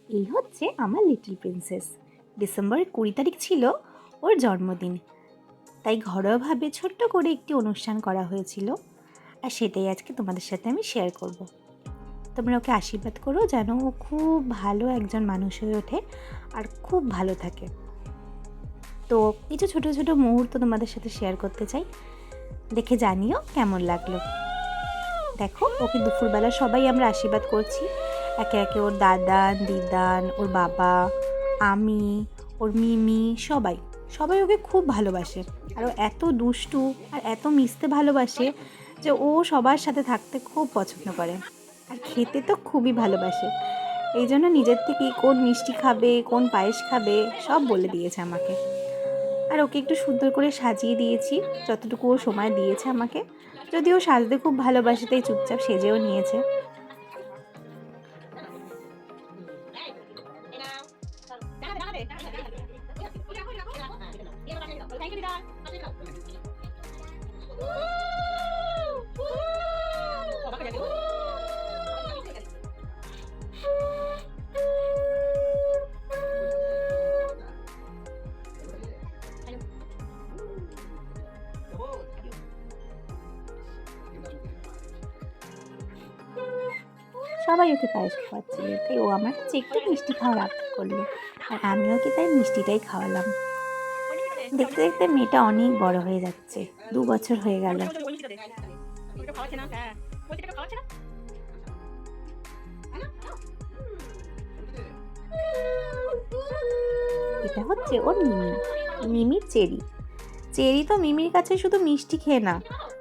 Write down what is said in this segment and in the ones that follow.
এই হচ্ছে আমার লিটল প্রিন্সেস। ডিসেম্বরের 20 তারিখ ছিল ওর জন্মদিন, তাই ঘরোয়াভাবে ছোট্ট করে একটি অনুষ্ঠান করা হয়েছিল, আর সেটাই আজকে তোমাদের সাথে আমি শেয়ার করব। তোমরা ওকে আশীর্বাদ করো যেন ও খুব ভালো একজন মানুষ হয়ে ওঠে আর খুব ভালো থাকে। তো কিছু ছোট ছোট মুহূর্ত তোমাদের সাথে শেয়ার করতে চাই, দেখে জানিও কেমন লাগলো। দেখো, ওকে দুপুরবেলা সবাই আমরা আশীর্বাদ করছি একে একে। ওর দাদান, দিদান, ওর বাবা, আমি, ওর মিমি, সবাই সবাই ওকে খুব ভালোবাসে। আর ও এত দুষ্টু আর এত মিশতে ভালোবাসে যে ও সবার সাথে থাকতে খুব পছন্দ করে, আর খেতে তো খুবই ভালোবাসে। এই জন্য নিজের থেকেই কোন মিষ্টি খাবে, কোন পায়েস খাবে সব বলে দিয়েছে আমাকে। আর ওকে একটু সুন্দর করে সাজিয়ে দিয়েছি যতটুকু ও সময় দিয়েছে আমাকে। যদিও সাজতে খুব ভালোবাসে তাই চুপচাপ সেজেও নিয়েছে। সবাই ওকে পায়েস খাওয়াচ্ছিল, তাই ও আমার কাছে একটু মিষ্টি খাওয়ার আবদার করলো, আর আমিও ওকে তাই মিষ্টিটাই খাওয়ালাম। দেখতে দেখতে মেয়েটা অনেক বড় হয়ে যাচ্ছে, 2 বছর হয়ে গেল। এটা হচ্ছে ওর মিমি, মিমির চেরি। চেরি তো মিমির কাছে শুধু মিষ্টি খেয়ে না,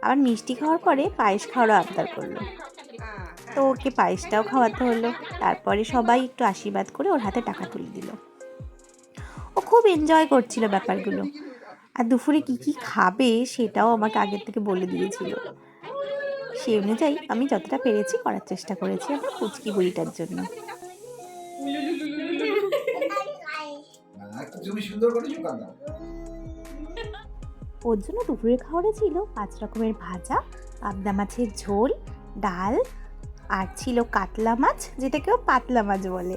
আবার মিষ্টি খাওয়ার পরে পায়েস খাওয়ারও আবদার করলো। তো ওকে পায়েসটাও খাওয়াতে হলো। তারপরে সবাই একটু আশীর্বাদ করে ওর হাতে টাকা তুলে দিল। ও খুব এনজয় করছিল ব্যাপারগুলো, আর দুপুরে কি কি খাবে সেটাও আমাকে আগের থেকে বলে দিয়েছিল। সেই অনুযায়ী আমি যতটা পেরেছি করার চেষ্টা করেছি আমার পুচকি বুড়িটার জন্য। ওর জন্য দুপুরে খাওয়ারে ছিল 5 রকমের ভাজা, পাবদা মাছের ঝোল, ডাল, আর ছিল কাতলা মাছ, যেটাকেও পাতলা মাছ বলে।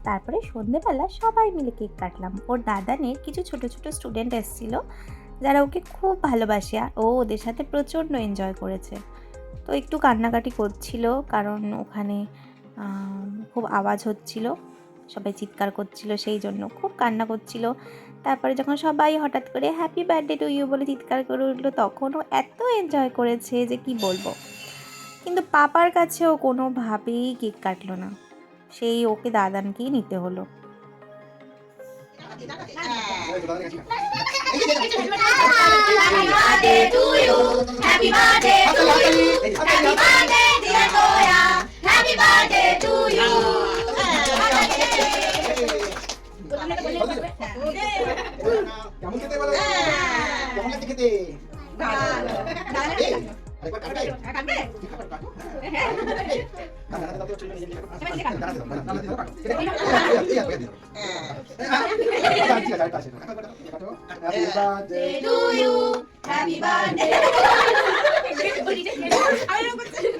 তারপরে সন্ধেবেলা সবাই মিলে কেক কাটলাম। ওর দাদানের কিছু ছোট ছোট স্টুডেন্ট এসেছিল যারা ওকে খুব ভালোবাসে, আর ও ওদের সাথে প্রচণ্ড এনজয় করেছে। তো একটু কান্নাকাটি করছিল, কারণ ওখানে খুব আওয়াজ হচ্ছিল, সবাই চিৎকার করছিল, সেই জন্য খুব কান্না করছিল। তারপরে যখন সবাই হঠাৎ করে হ্যাপি বার্থডে টু ইউ বলে চিৎকার করে উঠলো, তখন ও এত এনজয় করেছে যে কি বলবো। কিন্তু পাপার কাছেও কোনোভাবেই কেক কাটলো না, সেই ওকে দাদানকেই নিতে হলো। কেমন খেতে বলো? কেমন লাগছে খেতে?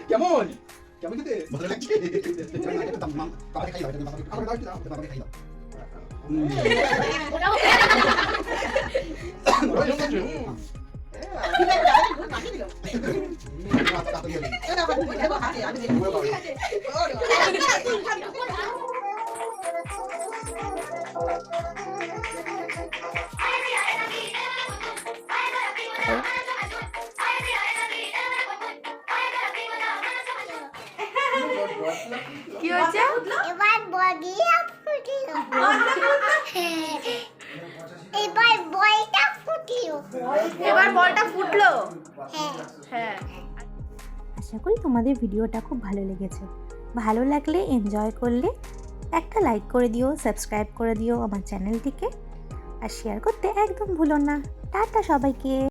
কেমন কেমন খেতে? ভালো লাগছে? বাবাকে খাই দাও, বাবাকে খাই দাও। কি হচ্ছে? এবার বডি ফুটিল। এবার বলটা ফুটিল। এবার বলটা ফুটলো। হ্যাঁ। হ্যাঁ। আশা করি তোমাদের ভিডিওটা খুব ভালো লেগেছে। ভালো লাগলে, এনজয় করলে একটা লাইক করে দিও, সাবস্ক্রাইব করে দিও আমার চ্যানেলটিকে, আর শেয়ার করতে একদম ভুলো না। টাটা সবাইকে।